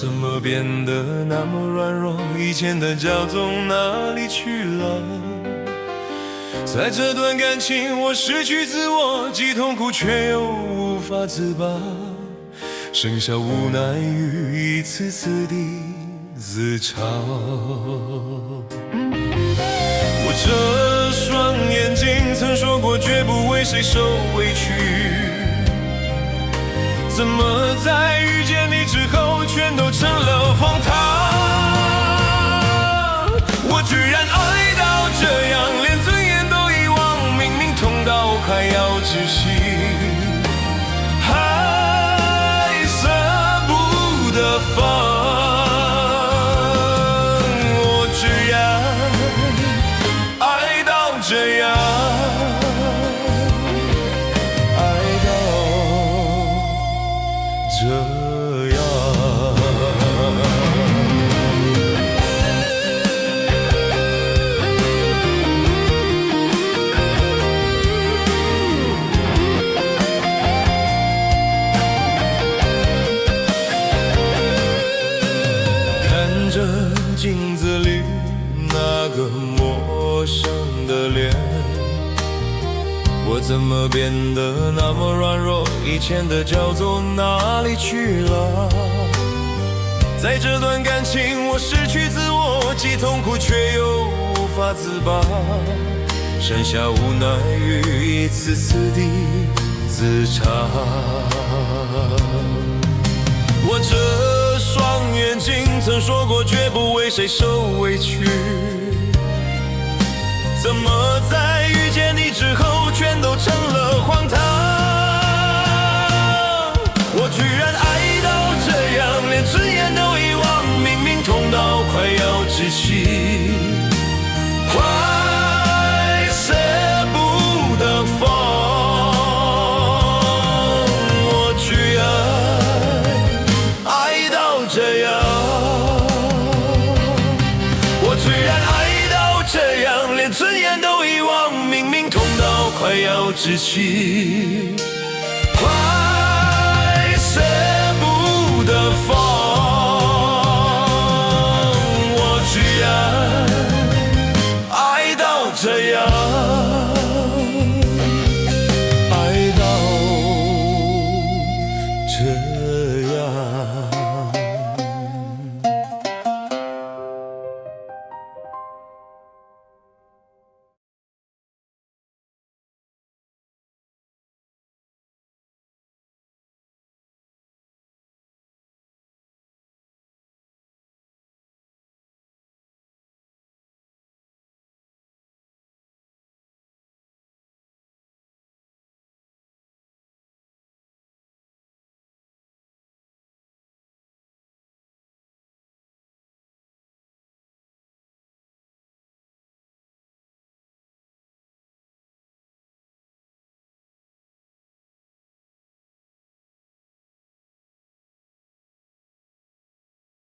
怎么变得那么软弱？以前的骄纵哪里去了？在这段感情，我失去自我，既痛苦却又无法自拔，剩下无奈与一次次的自嘲。我这双眼睛曾说过绝不为谁受委屈，怎么在遇见你之后全都成了荒唐？我居然爱到这样，连尊严都遗忘，明明痛到快要窒息，还舍不得放。我居然爱到这样，爱到这样。看着镜子里那个陌生的脸，我怎么变得那么软弱？以前的骄纵哪里去了？在这段感情，我失去自我，既痛苦却又无法自拔，剩下无奈与一次次的自嘲。我这双眼睛曾说过绝不为谁受委屈，怎么在遇见你之后全都成了荒唐？我居然爱到这样，连尊严都遗忘，明明痛到快要窒息，快舍不得放。我居然爱到这样，我居然爱到这样，连尊严都遗忘，明明痛到快要窒息。